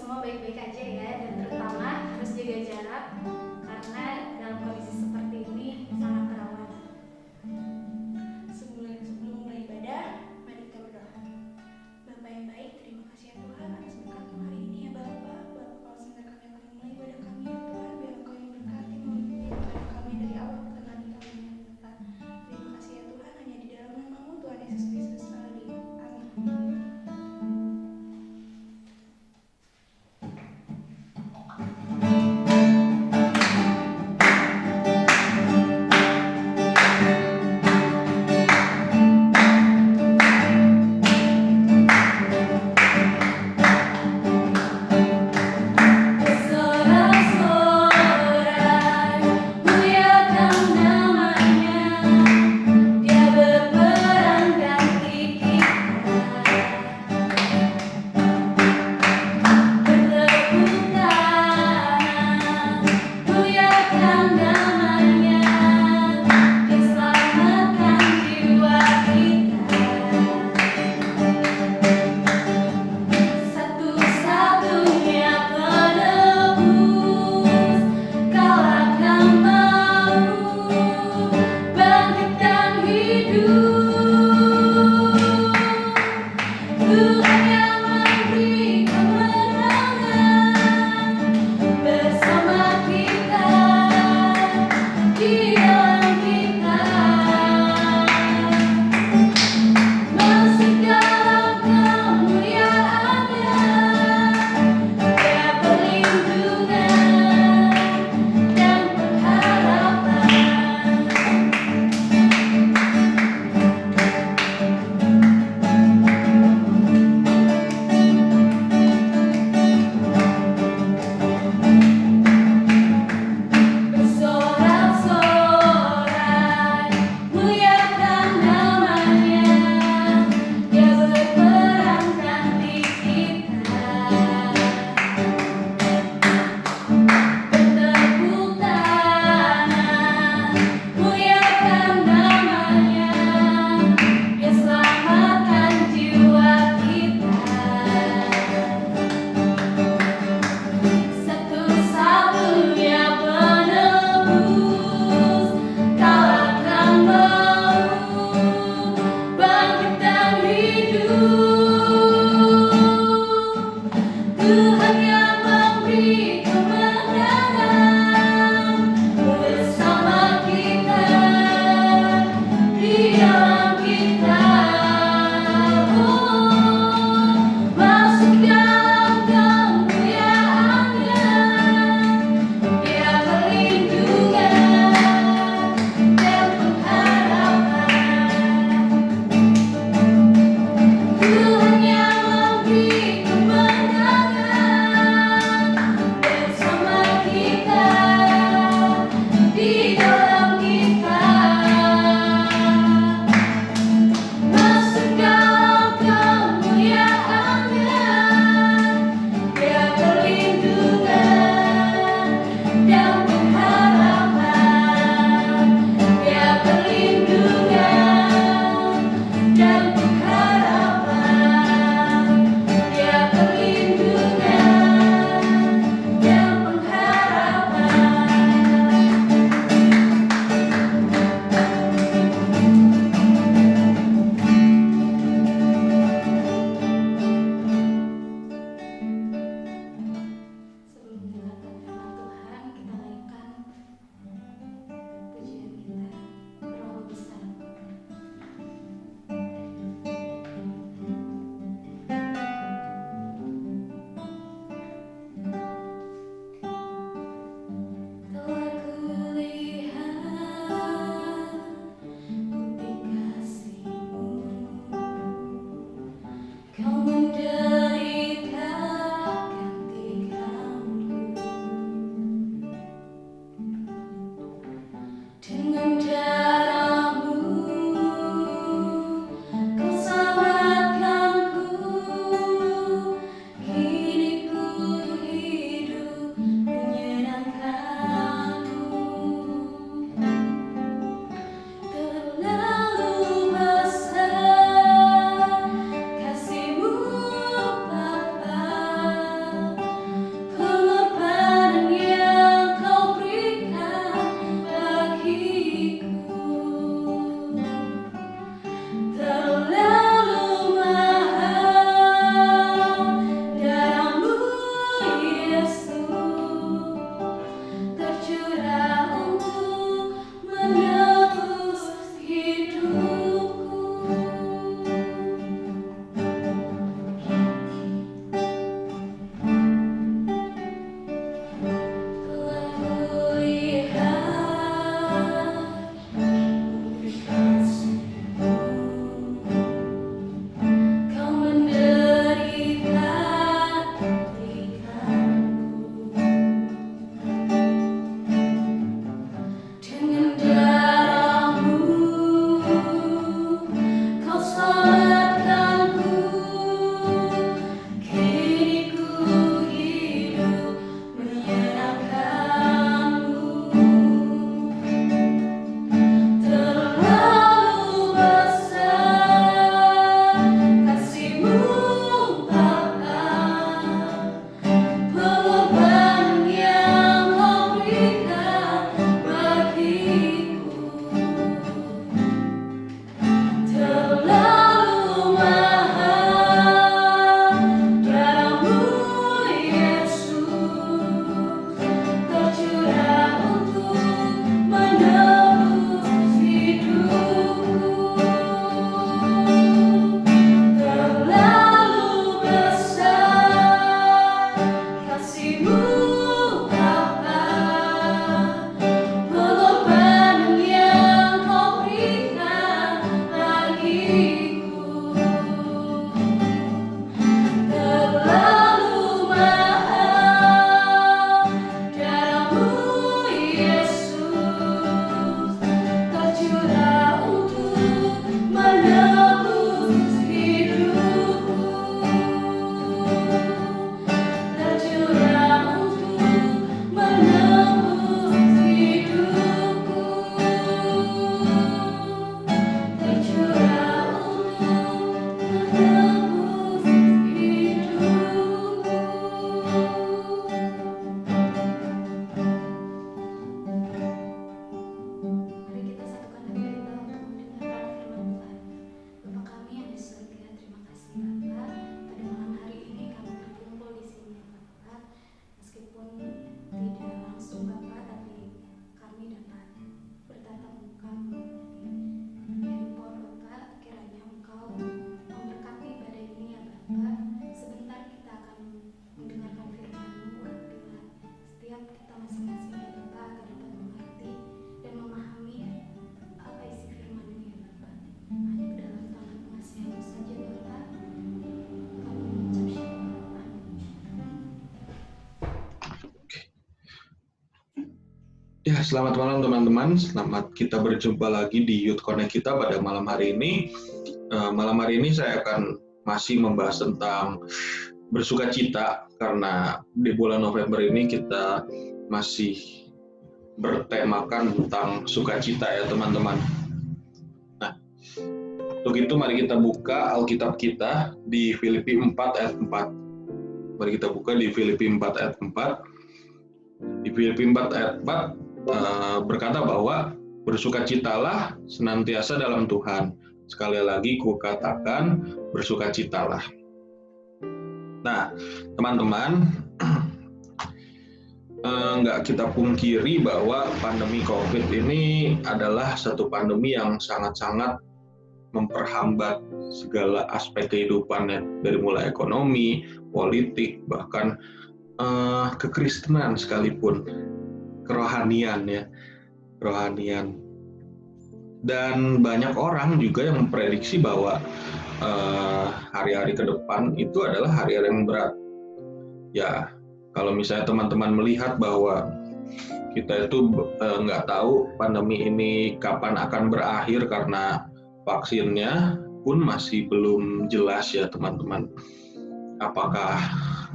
semua baik-baik aja ya, dan terutama harus jaga jarak karena dalam kondisi seperti ini sangat rawan. Sebelum mulai ibadah, mari kita berdoa. Bapa yang baik, terima kasih ya Tuhan atas berkat-Mu hari ini ya Bapa. Bapa, kalau sebentar kami akan memulai ibadah kami ya Tuhan, biar Engkau yang berkati memimpin ibadah kami dari awal pertengahan kami ya Tuhan. Terima kasih ya Tuhan, hanya di dalam nama-Mu Tuhan Yesus Kristus selalu. Amin. Tuhan yang memberi kemenangan. Selamat malam teman-teman. Selamat kita berjumpa lagi di Youth Connect kita pada malam hari ini. Malam hari ini saya akan masih membahas tentang bersukacita karena di bulan November ini kita masih bertemakan tentang sukacita ya teman-teman. Nah, untuk itu mari kita buka Alkitab kita di Filipi 4 ayat 4. Mari kita buka di Filipi 4 ayat 4. Di Filipi 4 ayat 4 berkata bahwa bersukacitalah senantiasa dalam Tuhan. Sekali lagi kukatakan bersukacitalah. Nah, teman-teman, nggak kita pungkiri bahwa pandemi COVID ini adalah satu pandemi yang sangat-sangat memperhambat segala aspek kehidupannya, dari mulai ekonomi, politik, bahkan kekristenan sekalipun, kerohanian. Dan banyak orang juga yang memprediksi bahwa hari-hari ke depan itu adalah hari-hari yang berat. Ya, kalau misalnya teman-teman melihat bahwa kita itu nggak tahu pandemi ini kapan akan berakhir karena vaksinnya pun masih belum jelas ya teman-teman. Apakah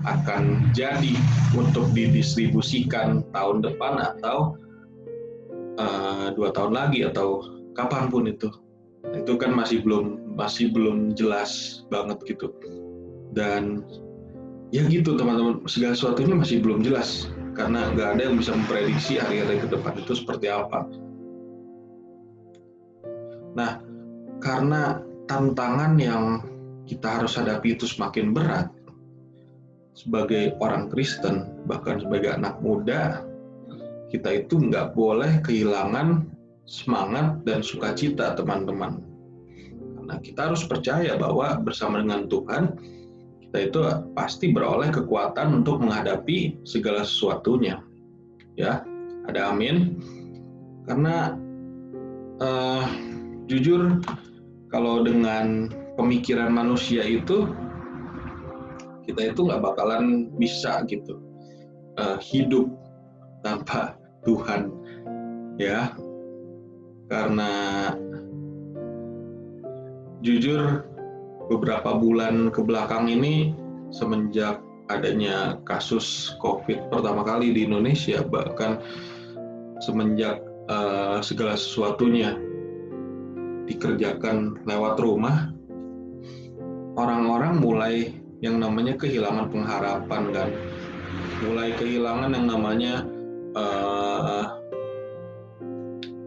akan jadi untuk didistribusikan tahun depan atau 2 tahun lagi atau kapanpun itu kan masih belum jelas banget gitu. Dan ya gitu teman-teman, segala sesuatunya masih belum jelas karena nggak ada yang bisa memprediksi hari-hari ke depan itu seperti apa. Nah, karena tantangan yang kita harus hadapi itu semakin berat, sebagai orang Kristen, bahkan sebagai anak muda, kita itu nggak boleh kehilangan semangat dan sukacita, teman-teman. Karena kita harus percaya bahwa bersama dengan Tuhan, kita itu pasti beroleh kekuatan untuk menghadapi segala sesuatunya. Ya, ada amin. Karena jujur, kalau dengan pemikiran manusia itu, kita itu nggak bakalan bisa gitu hidup tanpa Tuhan ya, karena jujur beberapa bulan ke belakang ini semenjak adanya kasus COVID pertama kali di Indonesia, bahkan semenjak segala sesuatunya dikerjakan lewat rumah, orang-orang mulai yang namanya kehilangan pengharapan kan, mulai kehilangan yang namanya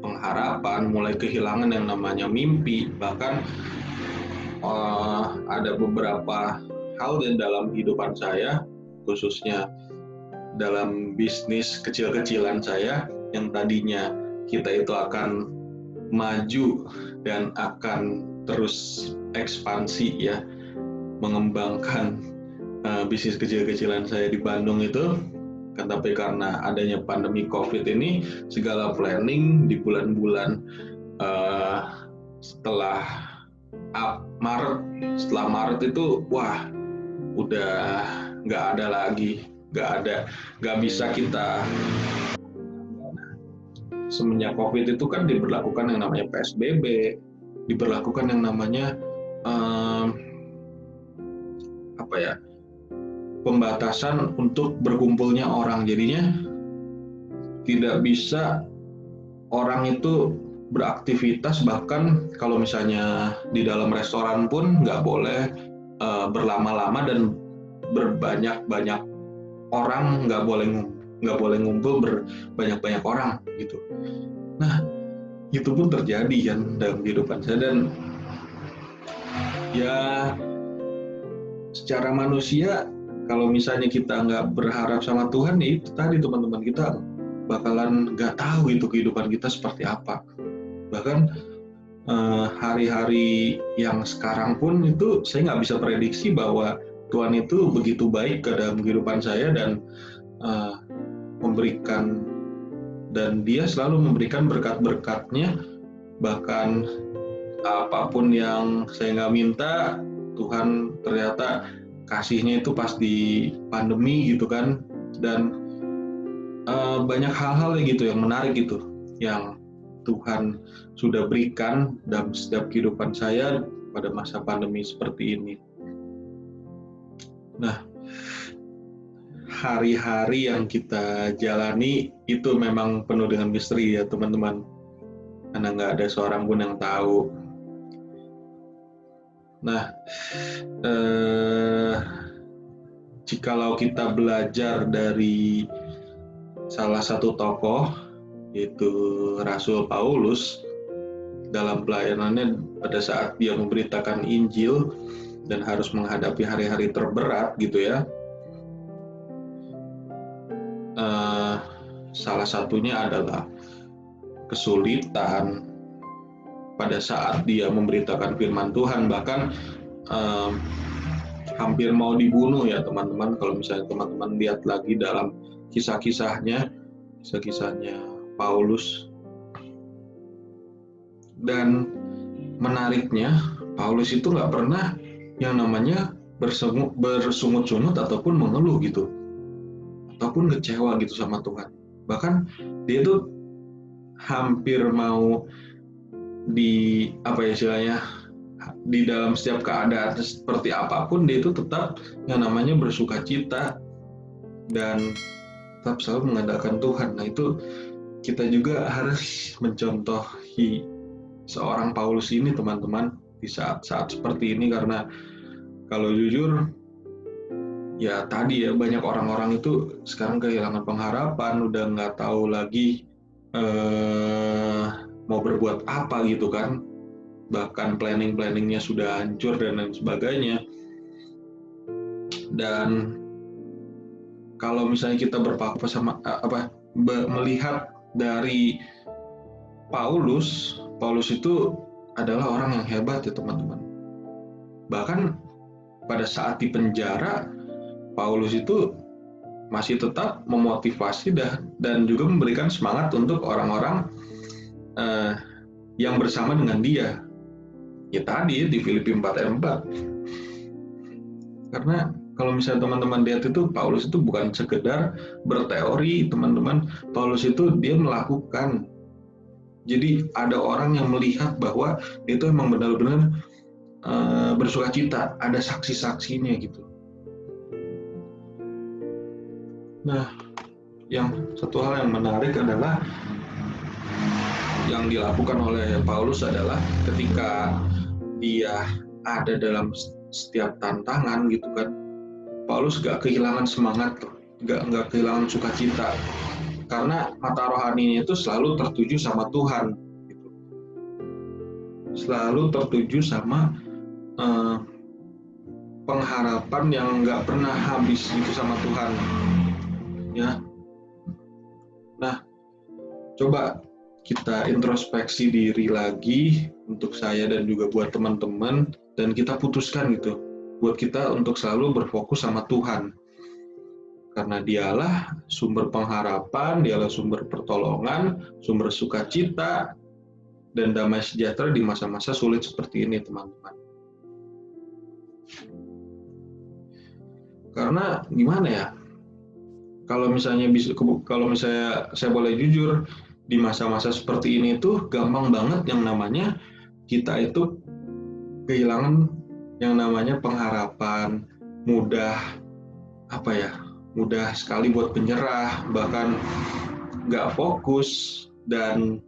pengharapan, mulai kehilangan yang namanya mimpi. Bahkan ada beberapa hal di dalam kehidupan saya, khususnya dalam bisnis kecil-kecilan saya, yang tadinya kita itu akan maju dan akan terus ekspansi ya, mengembangkan bisnis kecil-kecilan saya di Bandung itu, kan, tapi karena adanya pandemi COVID ini, segala planning di bulan-bulan setelah Maret itu, wah, udah nggak ada lagi, nggak bisa kita. Semenjak COVID itu kan diberlakukan yang namanya PSBB, diberlakukan yang namanya pembatasan untuk berkumpulnya orang. Jadinya tidak bisa orang itu beraktivitas, bahkan kalau misalnya di dalam restoran pun nggak boleh berlama-lama dan berbanyak-banyak orang, nggak boleh ngumpul berbanyak-banyak orang gitu. Nah, itu pun terjadi kan dalam kehidupan saya, dan ya secara manusia kalau misalnya kita nggak berharap sama Tuhan, ya itu tadi teman-teman, kita bakalan nggak tahu itu kehidupan kita seperti apa. Bahkan hari-hari yang sekarang pun itu saya nggak bisa prediksi bahwa Tuhan itu begitu baik ke dalam kehidupan saya dan memberikan, dan Dia selalu memberikan berkat-berkatnya. Bahkan apapun yang saya nggak minta, Tuhan ternyata kasihnya itu pas di pandemi gitu kan. Dan banyak hal-hal gitu yang menarik gitu, yang Tuhan sudah berikan dalam setiap kehidupan saya pada masa pandemi seperti ini. Nah, hari-hari yang kita jalani itu memang penuh dengan misteri ya teman-teman, karena nggak ada seorang pun yang tahu. Nah, jikalau kita belajar dari salah satu tokoh, yaitu Rasul Paulus, dalam pelayanannya pada saat dia memberitakan Injil dan harus menghadapi hari-hari terberat gitu ya. Salah satunya adalah kesulitan pada saat dia memberitakan firman Tuhan, bahkan hampir mau dibunuh ya teman-teman. Kalau misalnya teman-teman lihat lagi dalam kisah-kisahnya Paulus. Dan menariknya, Paulus itu nggak pernah yang namanya bersungut-sungut ataupun mengeluh gitu, ataupun kecewa gitu sama Tuhan. Bahkan dia itu hampir mau di dalam setiap keadaan seperti apapun, dia itu tetap yang namanya bersukacita dan tetap selalu mengandalkan Tuhan. Nah, itu kita juga harus mencontohi seorang Paulus ini teman-teman di saat-saat seperti ini, karena kalau jujur ya tadi ya, banyak orang-orang itu sekarang kehilangan pengharapan, udah nggak tahu lagi mau berbuat apa gitu kan, bahkan planning-planningnya sudah hancur dan lain sebagainya. Dan kalau misalnya kita berpaku sama melihat dari Paulus itu adalah orang yang hebat ya teman-teman. Bahkan pada saat di penjara, Paulus itu masih tetap memotivasi dan juga memberikan semangat untuk orang-orang yang bersama dengan dia. Ya tadi di Filipi 4 ayat 4. Karena kalau misalnya teman-teman lihat itu, Paulus itu bukan sekedar berteori teman-teman, Paulus itu dia melakukan. Jadi ada orang yang melihat bahwa itu emang benar-benar bersukacita, ada saksi-saksinya gitu. Nah, yang satu hal yang menarik adalah yang dilakukan oleh Paulus adalah ketika dia ada dalam setiap tantangan gitu kan, Paulus gak kehilangan semangat, gak kehilangan sukacita, karena mata rohaninya itu selalu tertuju sama Tuhan gitu. Selalu tertuju sama pengharapan yang gak pernah habis gitu sama Tuhan ya. Nah, coba kita introspeksi diri lagi untuk saya dan juga buat teman-teman, dan kita putuskan gitu buat kita untuk selalu berfokus sama Tuhan, karena dialah sumber pengharapan, dialah sumber pertolongan, sumber sukacita dan damai sejahtera di masa-masa sulit seperti ini teman-teman. Karena gimana ya, kalau misalnya saya boleh jujur, di masa-masa seperti ini tuh gampang banget yang namanya kita itu kehilangan yang namanya pengharapan, mudah sekali buat penyerah, bahkan nggak fokus, dan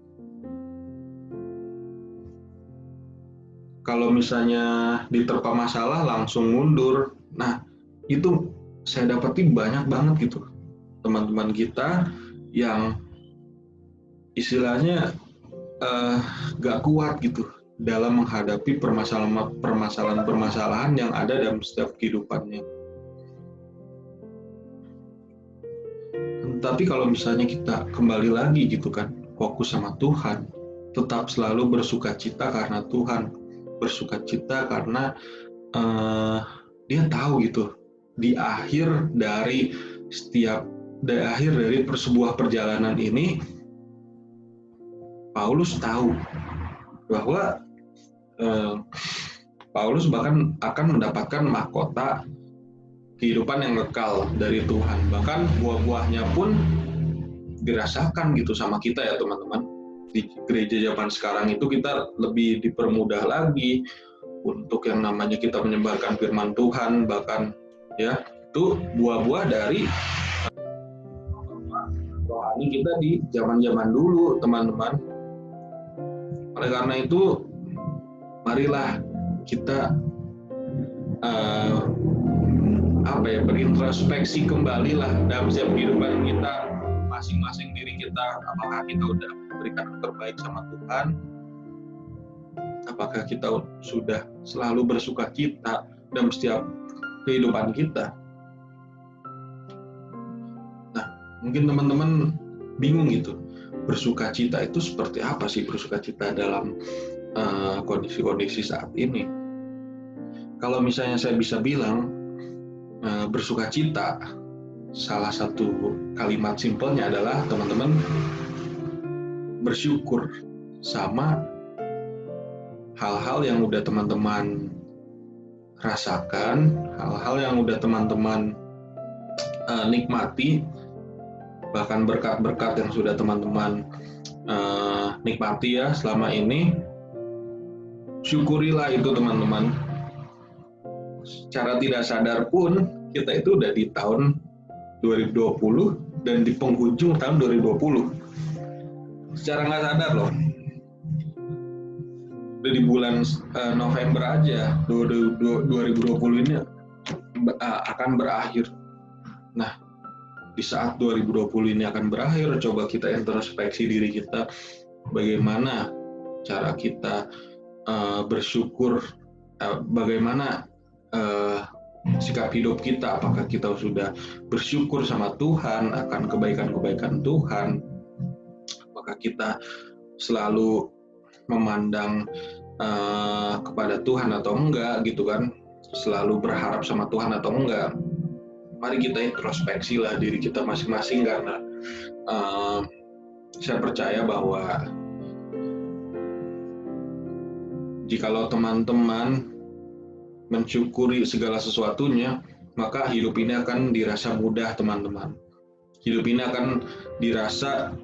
kalau misalnya diterpa masalah langsung mundur. Nah, itu saya dapati banyak banget gitu teman-teman kita yang istilahnya nggak kuat gitu dalam menghadapi permasalahan-permasalahan yang ada dalam setiap kehidupannya. Tapi kalau misalnya kita kembali lagi gitu kan, fokus sama Tuhan, tetap selalu bersukacita karena Tuhan, bersukacita karena dia tahu gitu di akhir dari sebuah perjalanan ini, Paulus tahu bahwa Paulus bahkan akan mendapatkan mahkota kehidupan yang kekal dari Tuhan. Bahkan buah-buahnya pun dirasakan gitu sama kita ya teman-teman. Di gereja zaman sekarang itu kita lebih dipermudah lagi untuk yang namanya kita menyebarkan firman Tuhan, bahkan ya itu buah-buah dari rohani kita di zaman-zaman dulu teman-teman. Oleh karena itu marilah kita berintrospeksi kembali lah dalam setiap kehidupan kita, masing-masing diri kita, apakah kita udah berikan yang terbaik sama Tuhan, apakah kita sudah selalu bersuka cita dalam setiap kehidupan kita. Nah, mungkin teman-teman bingung gitu, bersuka cita itu seperti apa sih bersuka cita dalam kondisi-kondisi saat ini? Kalau misalnya saya bisa bilang, bersuka cita, salah satu kalimat simpelnya adalah teman-teman bersyukur sama hal-hal yang udah teman-teman rasakan, hal-hal yang udah teman-teman nikmati, bahkan berkat-berkat yang sudah teman-teman nikmati ya selama ini. Syukurilah itu teman-teman. Secara tidak sadar pun kita itu udah di tahun 2020 dan di penghujung tahun 2020. Secara nggak sadar loh, udah di bulan November aja 2020 ini akan berakhir. Nah, di saat 2020 ini akan berakhir, coba kita introspeksi diri kita, bagaimana cara kita bersyukur, bagaimana sikap hidup kita, apakah kita sudah bersyukur sama Tuhan akan kebaikan-kebaikan Tuhan, apakah kita selalu memandang kepada Tuhan atau enggak gitu kan, selalu berharap sama Tuhan atau enggak. Mari kita introspeksi lah diri kita masing-masing, karena saya percaya bahwa jikalau teman-teman mensyukuri segala sesuatunya, maka hidup ini akan dirasa mudah teman-teman. Hidup ini akan dirasa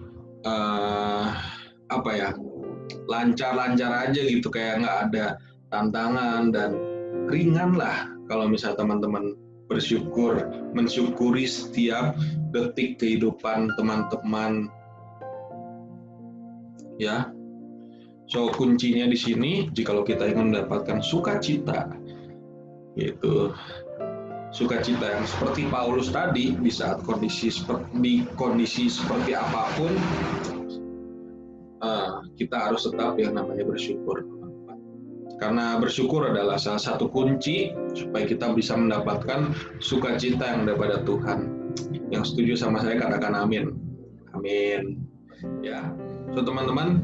lancar-lancar aja gitu, kayak nggak ada tantangan dan ringan lah kalau misalnya teman-teman bersyukur, mensyukuri setiap detik kehidupan teman-teman. Ya, so kuncinya di sini, jikalau kita ingin mendapatkan sukacita, yaitu sukacita yang seperti Paulus tadi, di saat kondisi seperti apapun, kita harus tetap yang namanya bersyukur. Karena bersyukur adalah salah satu kunci supaya kita bisa mendapatkan sukacita yang daripada Tuhan. Yang setuju sama saya katakan amin. Amin. Ya, so teman-teman,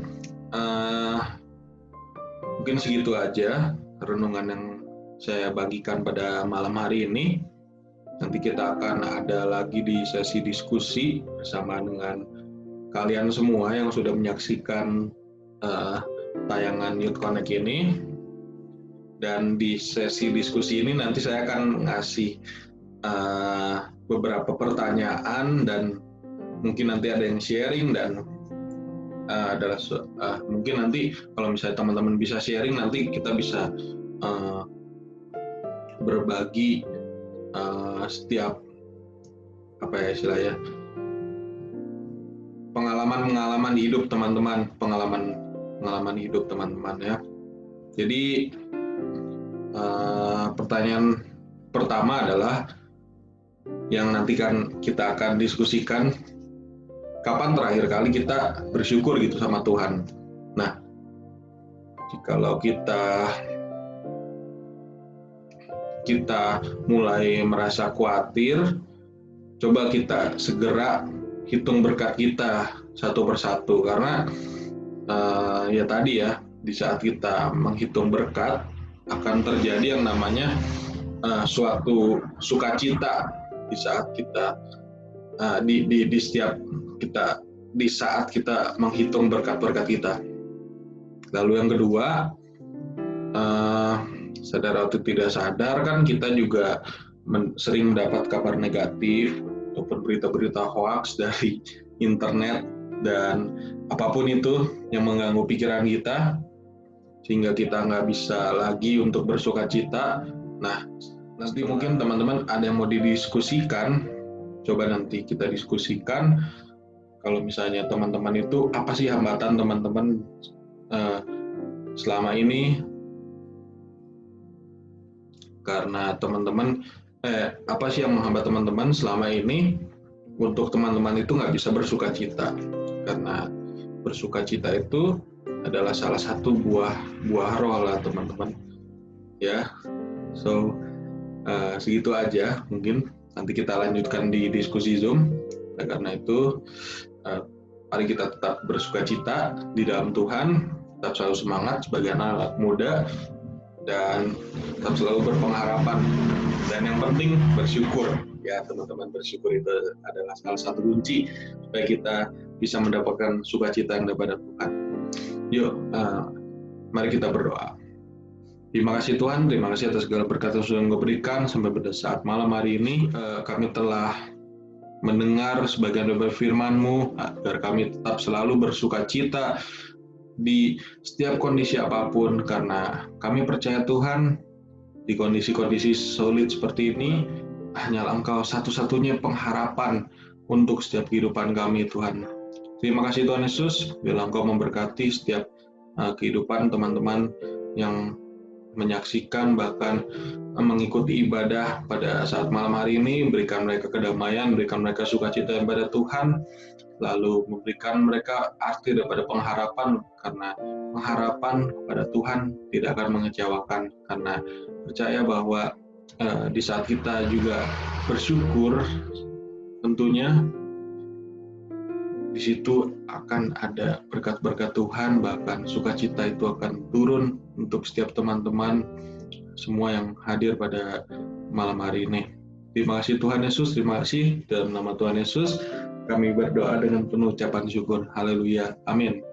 mungkin segitu aja renungan yang saya bagikan pada malam hari ini. Nanti kita akan ada lagi di sesi diskusi bersama dengan kalian semua yang sudah menyaksikan tayangan Youth Connect ini. Dan di sesi diskusi ini nanti saya akan ngasih beberapa pertanyaan, dan mungkin nanti ada yang sharing, dan mungkin nanti kalau misalnya teman-teman bisa sharing, nanti kita bisa berbagi setiap istilahnya pengalaman hidup teman-teman, pengalaman hidup teman-teman ya. Jadi pertanyaan pertama adalah yang nanti kan kita akan diskusikan, kapan terakhir kali kita bersyukur gitu sama Tuhan. Nah, jikalau kita mulai merasa khawatir, coba kita segera hitung berkat kita satu persatu, karena ya tadi ya, di saat kita menghitung berkat akan terjadi yang namanya suatu sukacita di saat kita di saat kita menghitung berkat-berkat kita. Lalu yang kedua, sadar atau tidak sadar kan kita juga sering mendapat kabar negatif ataupun berita-berita hoax dari internet, dan apapun itu yang mengganggu pikiran kita, sehingga kita nggak bisa lagi untuk bersuka cita. Nah, nanti mungkin teman-teman ada yang mau didiskusikan, coba nanti kita diskusikan. Kalau misalnya teman-teman itu, apa sih hambatan teman-teman selama ini, karena teman-teman apa sih yang menghambat teman-teman selama ini untuk teman-teman itu nggak bisa bersuka cita, karena bersuka cita itu adalah salah satu buah roh lah teman-teman ya. So segitu aja, mungkin nanti kita lanjutkan di diskusi Zoom. Nah, karena itu mari kita tetap bersuka cita di dalam Tuhan, tetap selalu semangat sebagai anak muda, dan tetap selalu berpengharapan, dan yang penting bersyukur ya teman-teman. Bersyukur itu adalah salah satu kunci supaya kita bisa mendapatkan sukacita yang daripada Tuhan. Yuk, mari kita berdoa. Terima kasih Tuhan, terima kasih atas segala berkat yang sudah Engkau berikan sampai pada saat malam hari ini. Kami telah mendengar sebagian dari firman-Mu agar kami tetap selalu bersuka cita di setiap kondisi apapun, karena kami percaya Tuhan, di kondisi-kondisi sulit seperti ini hanyalah Engkau satu-satunya pengharapan untuk setiap kehidupan kami Tuhan. Terima kasih Tuhan Yesus, bila Engkau memberkati setiap kehidupan teman-teman yang menyaksikan bahkan mengikuti ibadah pada saat malam hari ini. Berikan mereka kedamaian, berikan mereka sukacita kepada Tuhan, lalu memberikan mereka arti daripada pengharapan, karena pengharapan kepada Tuhan tidak akan mengecewakan, karena percaya bahwa di saat kita juga bersyukur, tentunya di situ akan ada berkat-berkat Tuhan, bahkan sukacita itu akan turun untuk setiap teman-teman semua yang hadir pada malam hari ini. Terima kasih Tuhan Yesus, terima kasih dalam nama Tuhan Yesus kami berdoa dengan penuh ucapan syukur. Haleluya, amin.